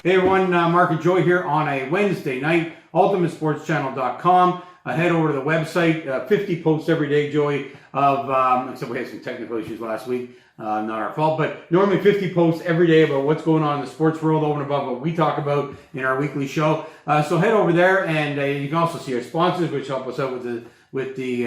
Hey everyone, Mark and Joey here on a Wednesday night, ultimatesportschannel.com. Head over to the website, 50 posts every day, Joey, except we had some technical issues last week, not our fault, but normally 50 posts every day about what's going on in the sports world over and above what we talk about in our weekly show. So head over there, and you can also see our sponsors, which help us out with the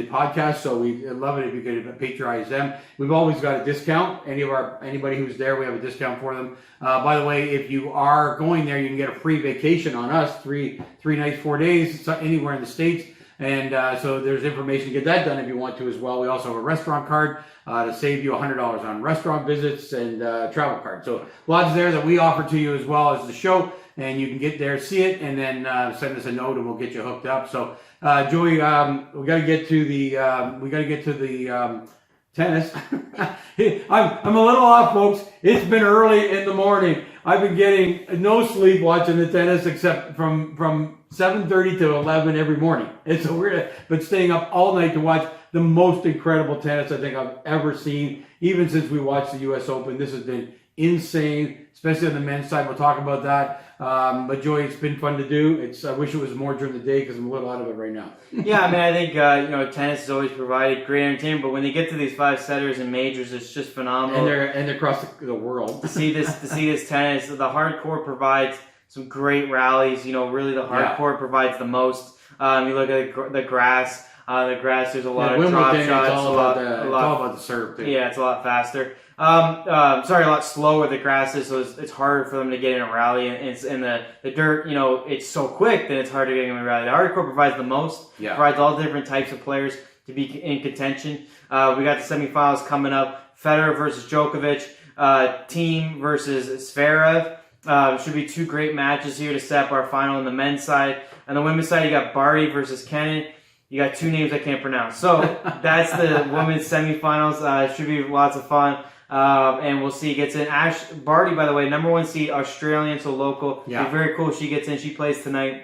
podcast. So we love it if you could patronize them. We've always got a discount. Anybody who's there, we have a discount for them. By the way, if you are going there, you can get a free vacation on us, three nights, 4 days, anywhere in the States. And so there's information to get that done if you want to as well. We also have a restaurant card to save you $100 on restaurant visits and travel card. So lots there that we offer to you as well as the show. And you can get there, see it, and then send us a note, and we'll get you hooked up. So, Joey, we got to get to the tennis. I'm a little off, folks. It's been early in the morning. I've been getting no sleep watching the tennis, except from 7:30 to 11 every morning. It's so weird, but staying up all night to watch the most incredible tennis I think I've ever seen. Even since we watched the U.S. Open, this has been insane, especially on the men's side. We'll talk about that. But Joey, it's been fun to do. I wish it was more during the day because I'm a little out of it right now. Yeah, I mean, I think tennis has always provided great entertainment, but when they get to these 5-setters and majors, it's just phenomenal. And they're across the world. to see this tennis, the hard court provides some great rallies. Really, the hard court provides the most. You look at the grass. There's a lot of drop shots. It's all about the serve too. Yeah, it's a lot faster. A lot slower the grass is, so it's harder for them to get in a rally. And it's in the dirt, it's so quick that it's hard to get in a rally. The hard court provides the most. Provides all different types of players to be in contention. We got the semifinals coming up. Federer versus Djokovic. Team versus Zverev. Should be two great matches here to set up our final on the men's side. On the women's side, you got Barty versus Kenin. You got two names I can't pronounce. So that's the women's semifinals. Should be lots of fun. And we'll see. Gets in. Ash Barty, by the way, #1 seed, Australian, so local. Yeah. Very cool. She gets in. She plays tonight.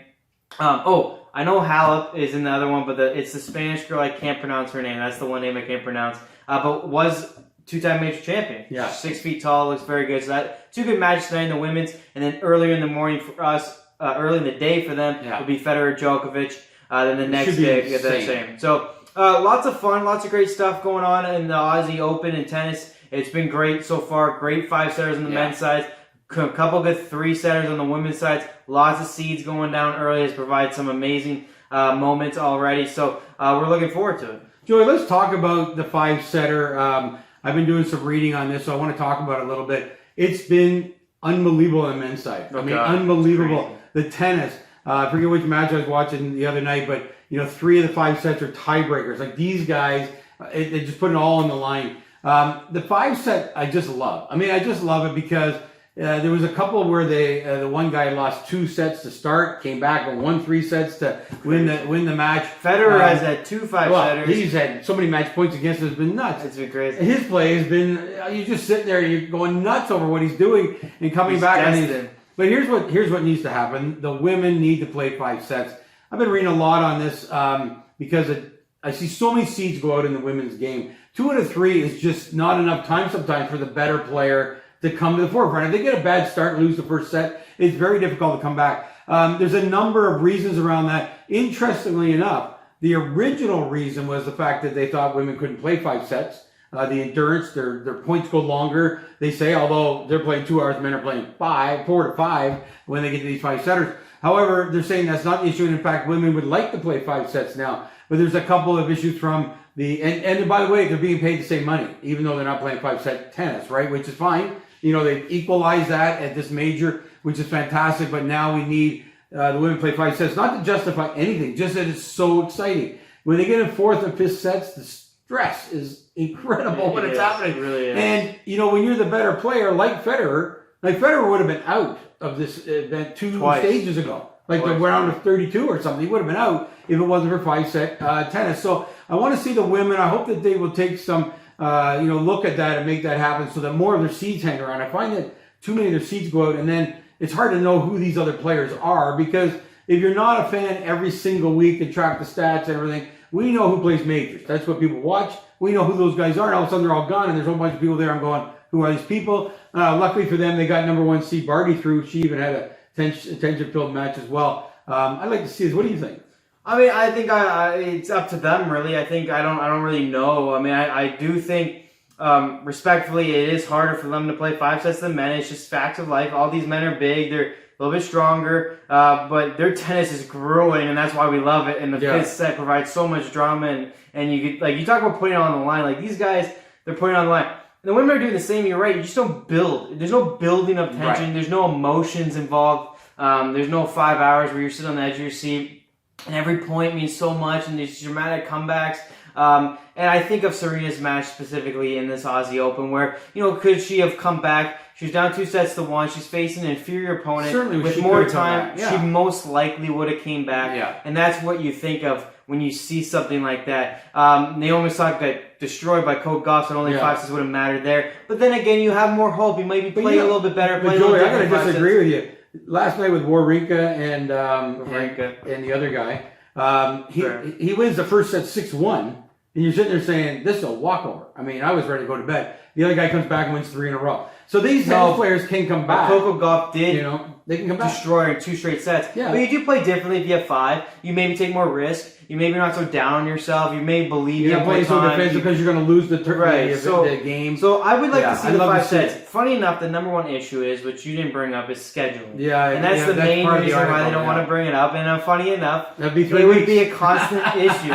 I know Halep is in the other one, but it's the Spanish girl. I can't pronounce her name. That's the one name I can't pronounce. But was two-time major champion. Yeah. 6 feet tall. Looks very good. So that two good matches tonight in the women's. And then earlier in the morning for us, early in the day for them, will be Federer, Djokovic. Then the next day, get that same. So lots of fun, lots of great stuff going on in the Aussie Open and tennis. It's been great so far. Great 5-setters on the men's side. A couple good 3-setters on the women's side. Lots of seeds going down early. Has provided some amazing moments already. So we're looking forward to it. Joey, let's talk about the 5-setter. I've been doing some reading on this, so I want to talk about it a little bit. It's been unbelievable on the men's side. Unbelievable. The tennis. I forget which match I was watching the other night, but 3 of the 5 sets are tiebreakers. Like these guys, they just put it all on the line. The 5-set, I just love. I just love it because there was a couple where the one guy lost 2 sets to start, came back and won 3 sets to win the match. Federer has had 2 5-setters. He's had so many match points against him. It's been nuts. It's been crazy. His play has been, you just sit there and you're going nuts over what he's doing and coming back. But here's what needs to happen. The women need to play 5 sets. I've been reading a lot on this because I see so many seeds go out in the women's game. 2 out of 3 is just not enough time sometimes for the better player to come to the forefront. If they get a bad start and lose the first set, it's very difficult to come back. There's a number of reasons around that. Interestingly enough, the original reason was the fact that they thought women couldn't play 5 sets. The endurance, their points go longer, they say, although they're playing 2 hours, men are playing 4 to 5 when they get to these 5-setters. However, they're saying that's not the issue, and in fact, women would like to play 5 sets now. But there's a couple of issues from and by the way, they're being paid the same money, even though they're not playing 5-set tennis, right? Which is fine. They've equalized that at this major, which is fantastic, but now we need the women play 5 sets, not to justify anything, just that it's so exciting. When they get in 4th and 5th sets, the stress is incredible when it's happening. It really is. And, when you're the better player, like Federer would have been out of this event 2 stages ago. Like the round of 32 or something. He would have been out if it wasn't for 5-set tennis. So I want to see the women. I hope that they will take some, look at that and make that happen so that more of their seeds hang around. I find that too many of their seeds go out and then it's hard to know who these other players are because if you're not a fan every single week and track the stats and everything, we know who plays majors. That's what people watch. We know who those guys are, and all of a sudden they're all gone, and there's a whole bunch of people there. I'm going, who are these people? Luckily for them, they got number 1 seed Barty through. She even had a tension-filled match as well. I'd like to see this. What do you think? I mean, I think it's up to them, really. I think I don't really know. I mean, I do think, respectfully, it is harder for them to play 5 sets than men. It's just facts of life. All these men are big. They're a little bit stronger, but their tennis is grueling, and that's why we love it. And the fifth set provides so much drama, and you get, like, you talk about putting it on the line. Like, these guys, they're putting it on the line. And the women are doing the same. You're right. You just don't build. There's no building of tension. Right. There's no emotions involved. There's no 5 hours where you're sitting on the edge of your seat, and every point means so much, and these dramatic comebacks. And I think of Serena's match specifically in this Aussie Open, where, you know, could she have come back? She was down 2-1. She's facing an inferior opponent. Certainly, with more time. She most likely would have came back. Yeah. And that's what you think of when you see something like that. Naomi Osaka got destroyed by Coco Gauff, and only 5 sets would have mattered there. But then again, you have more hope. You maybe play a little bit better. But Joey, I gotta disagree with you. Last night with Wawrinka and the other guy, he wins the first set 6-1. And you're sitting there saying, this is a walkover. I mean, I was ready to go to bed. The other guy comes back and wins 3 in a row. So these tennis players can come back. Coco Gauff did, you know, they can come back. Destroy her in 2 straight sets. Yeah. But you do play differently if you have 5. You maybe take more risk. You maybe not so down on yourself. You may believe you have more time. So defensive because you're going to lose the game. So I would like to see the 5 sets. Funny enough, the number 1 issue is, which you didn't bring up, is scheduling. Yeah, and that's the main reason why they don't want to bring it up. And funny enough, that'd be 3 it weeks. Would be a constant issue.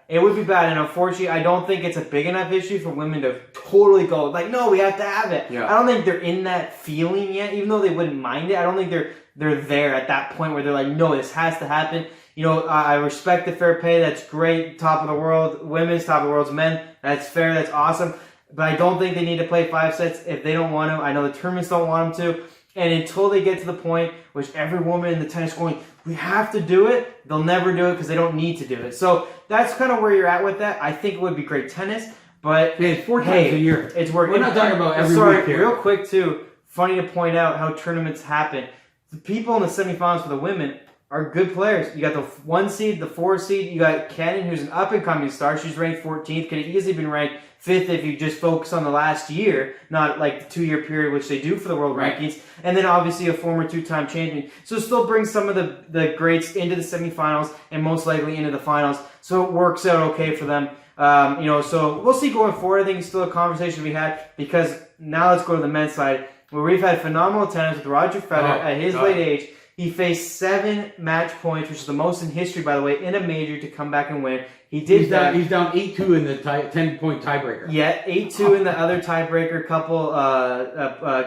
It would be bad, and unfortunately, I don't think it's a big enough issue for women to totally go, like, no, we have to have it. Yeah. I don't think they're in that feeling yet, even though they wouldn't mind it. I don't think they're there at that point where they're like, no, this has to happen. You know, I respect the fair pay. That's great. Top of the world. Women's top of the world's men. That's fair. That's awesome. But I don't think they need to play 5 sets if they don't want to. I know the tournaments don't want them to. And until they get to the point which every woman in the tennis going, we have to do it, they'll never do it because they don't need to do it. So that's kind of where you're at with that. I think it would be great tennis, but it's 4 times a year. It's working. We're not talking about every week here. Real quick too, funny to point out how tournaments happen. The people in the semifinals for the women are good players. You got the 1 seed, the 4 seed. You got Cannon, who's an up-and-coming star. She's ranked 14th. Could have easily been ranked 5th if you just focus on the last year, not like the 2-year period, which they do for the world rankings. And then obviously a former 2-time champion. So still brings some of the greats into the semifinals and most likely into the finals. So it works out okay for them. You know, so we'll see going forward. I think it's still a conversation to be had, because now let's go to the men's side, where we've had phenomenal tennis with Roger Federer at his late age. He faced 7 match points, which is the most in history, by the way, in a major to come back and win. He's down 8-2 in the 10-point tiebreaker. Yeah, 8-2 in the other tiebreaker couple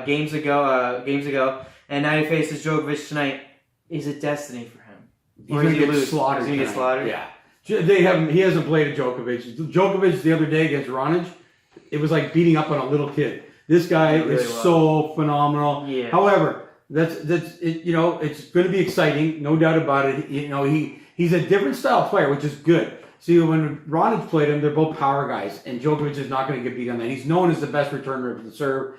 games ago. And now he faces Djokovic tonight. Is it destiny for him? He's going to get slaughtered. He's going to get slaughtered? Yeah. He hasn't played a Djokovic. Djokovic the other day against Raonic, it was like beating up on a little kid. This guy is so phenomenal. Yeah. However, that's it, you know, it's going to be exciting, no doubt about it. You know, he's a different style player, which is good. See, when Raonic played him, they're both power guys, and Djokovic is not going to get beat on that. He's known as the best returner of the serve.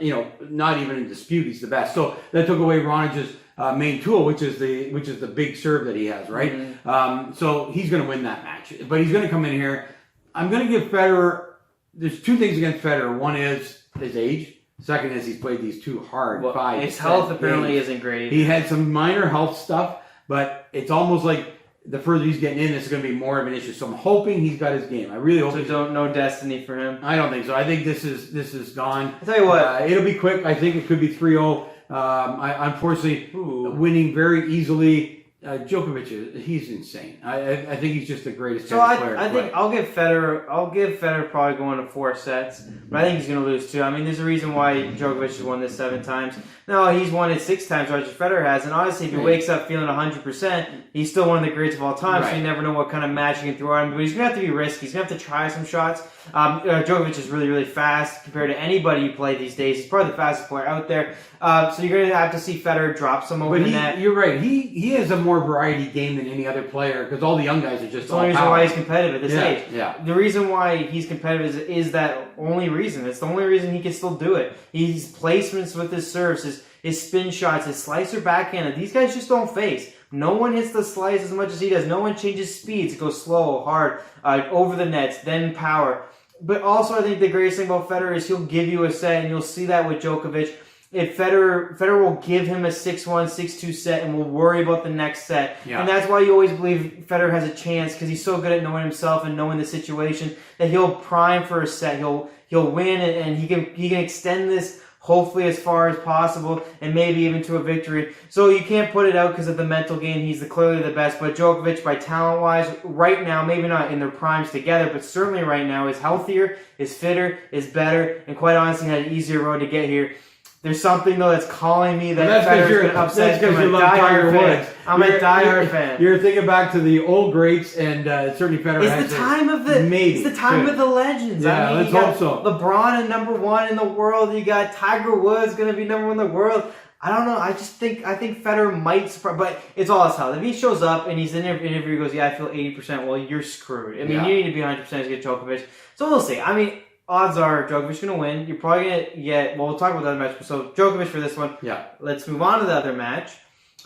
You know, not even in dispute, he's the best. So that took away Raonic's main tool, which is the big serve that he has, right? Mm-hmm. So he's going to win that match, but he's going to come in here. I'm going to give Federer. There's 2 things against Federer. One is his age. Second is he's played these 2 hard 5. His health apparently isn't great. He had some minor health stuff, but it's almost like the further he's getting in, it's going to be more of an issue. So I'm hoping he's got his game. I really hope. So no destiny for him. I don't think so. I think this is gone. I'll tell you what, it'll be quick. I think it could be 3-0. Unfortunately, winning very easily. Djokovic, he's insane. I think he's just the greatest tennis player. I think I'll give Federer probably going to 4 sets, but I think he's going to lose 2. I mean, there's a reason why Djokovic has won this 7 times. No, he's won it 6 times, Roger Federer has, and honestly, if he wakes up feeling 100%, he's still one of the greats of all time, so you never know what kind of match you can throw at him, but he's going to have to be risky. He's going to have to try some shots. Djokovic is really, really fast compared to anybody you play these days. He's probably the fastest player out there. So you're going to have to see Federer drop some over the net. You're right. He has a more variety game than any other player, because all the young guys are just all power. That's the only reason why he's competitive at this age. Yeah. The reason why he's competitive is that only reason. It's the only reason he can still do it. His placements with his serves, his spin shots, his slicer backhand. These guys just don't face. No one hits the slice as much as he does. No one changes speeds. It goes slow, hard, over the nets, then power. But also, I think the greatest thing about Federer is he'll give you a set, and you'll see that with Djokovic. If Federer will give him a 6-1, 6-2 set, and will worry about the next set. Yeah. And that's why you always believe Federer has a chance, because he's so good at knowing himself and knowing the situation that he'll prime for a set. He'll win, and he can extend this hopefully as far as possible, and maybe even to a victory. So you can't put it out because of the mental game. He's clearly the best. But Djokovic, by talent-wise, right now, maybe not in their primes together, but certainly right now, is healthier, is fitter, is better, and quite honestly had an easier road to get here. There's something, though, that's calling me that Federer's going to upset. That's because you love Tiger Woods. I'm a diehard fan. You're thinking back to the old greats, and certainly Federer has It's the time of the maybe. It's the time of the legends. Yeah, I mean, let's hope so. LeBron is #1 in the world. You got Tiger Woods going to be #1 in the world. I don't know. I think Federer might surprise, but it's all his health. If he shows up and he's in an interview, he goes, "Yeah, I feel 80%." Well, you're screwed. I mean, you need to be 100% to get Djokovic. So we'll see. I mean, odds are Djokovic's going to win. You're probably going to get, well, we'll talk about the other match. So Djokovic for this one. Yeah. Let's move on to the other match.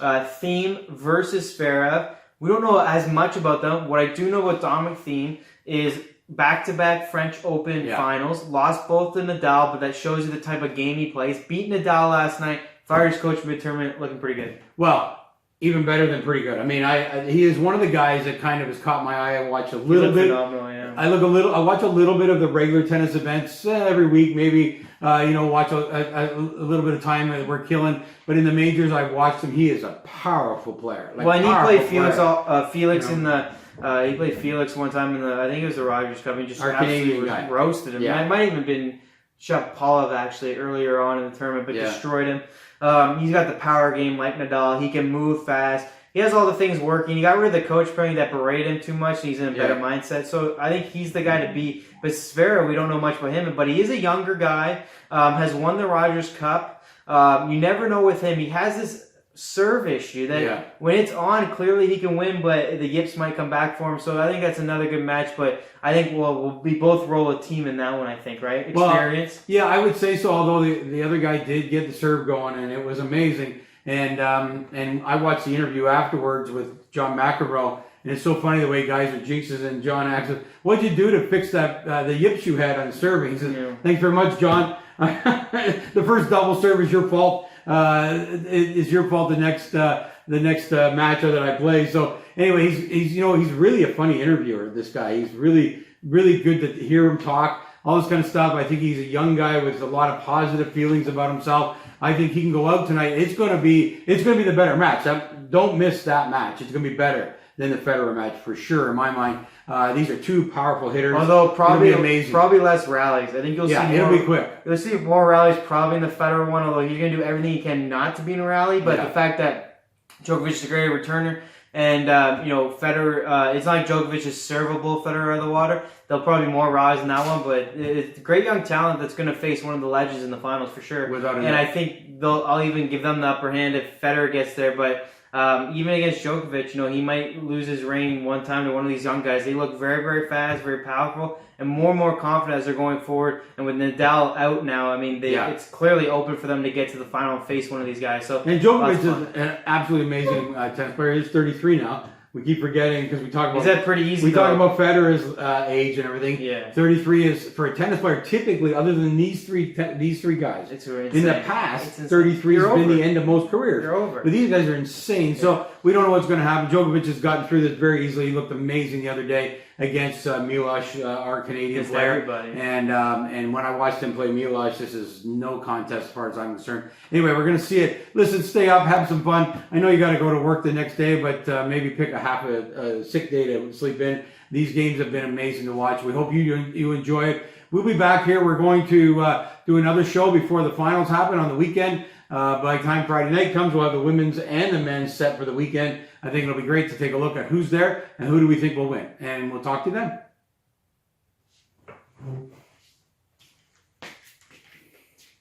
Thiem versus Zverev. We don't know as much about them. What I do know about Dominic Thiem is back-to-back French Open finals. Lost both to Nadal, but that shows you the type of game he plays. Beat Nadal last night. Fired his coach mid-tournament. Looking pretty good. Well, even better than pretty good. I mean, he is one of the guys that kind of has caught my eye. I watch a little bit. Phenomenal, yeah. I watch a little bit of the regular tennis events every week. Maybe watch a little bit of time that we're killing. But in the majors, I've watched him. He is a powerful player. Well, and he played Felix in the. He played Felix one time in the. I think it was the Rogers Cup. He just absolutely roasted him. Yeah. It might have even been Shapovalov actually earlier on in the tournament, but destroyed him. He's got the power game like Nadal. He can move fast. He has all the things working. He got rid of the coach playing that berated him too much, and he's in a better mindset. So I think he's the guy to beat. But Zverev, we don't know much about him, but he is a younger guy. Has won the Rogers Cup. You never know with him. He has this serve issue that when it's on, clearly he can win, but the yips might come back for him. So I think that's another good match. But I think we both roll a team in that one. I think, right? Experience. Well, yeah, I would say so. Although the other guy did get the serve going, and it was amazing. And I watched the interview afterwards with John McEnroe, and it's so funny the way guys are jinxes. And John asks, "What'd you do to fix that the yips you had on serving?" He says, "Thanks very much, John. The first double serve is your fault. It's your fault. The next match that I play." So anyway, he's really a funny interviewer. This guy, he's really good to hear him talk. All this kind of stuff. I think he's a young guy with a lot of positive feelings about himself. I think he can go out tonight. It's going to be the better match. Don't miss that match. It's going to be better than the Federer match for sure in my mind. These are two powerful hitters. Although probably amazing. Probably less rallies. I think you'll see more. It'll be quick. You'll see more rallies probably in the Federer one. Although he's going to do everything he can not to be in a rally. But the fact that Djokovic is a great returner. And, Federer, it's not like Djokovic is servable Federer out of the water. There'll probably be more rise in that one, but it's a great young talent that's going to face one of the legends in the finals for sure. Without a doubt. And I think I'll even give them the upper hand if Federer gets there. But even against Djokovic, he might lose his reign one time to one of these young guys. They look very, very fast, very powerful, and more confident as they're going forward. And with Nadal out now, I mean, it's clearly open for them to get to the final and face one of these guys. So and Djokovic is an absolutely amazing tennis player. He's 33 now. We keep forgetting because we talk about. Is that pretty easy? We talk about Federer's age and everything. Yeah. 33 is for a tennis player typically, other than these three guys. It's insane. In the past, 33 has been the end of most careers. You're over. But these guys are insane. So we don't know what's going to happen. Djokovic has gotten through this very easily. He looked amazing the other day against Milos, our Canadian player. Everybody. And when I watched him play Milos, this is no contest as far as I'm concerned. Anyway, we're going to see it. Listen, stay up, have some fun. I know you got to go to work the next day, but maybe pick a sick day to sleep in. These games have been amazing to watch. We hope you enjoy it. We'll be back here. We're going to do another show before the finals happen on the weekend. By the time Friday night comes, we'll have the women's and the men's set for the weekend. I think it'll be great to take a look at who's there and who do we think will win. And we'll talk to you then.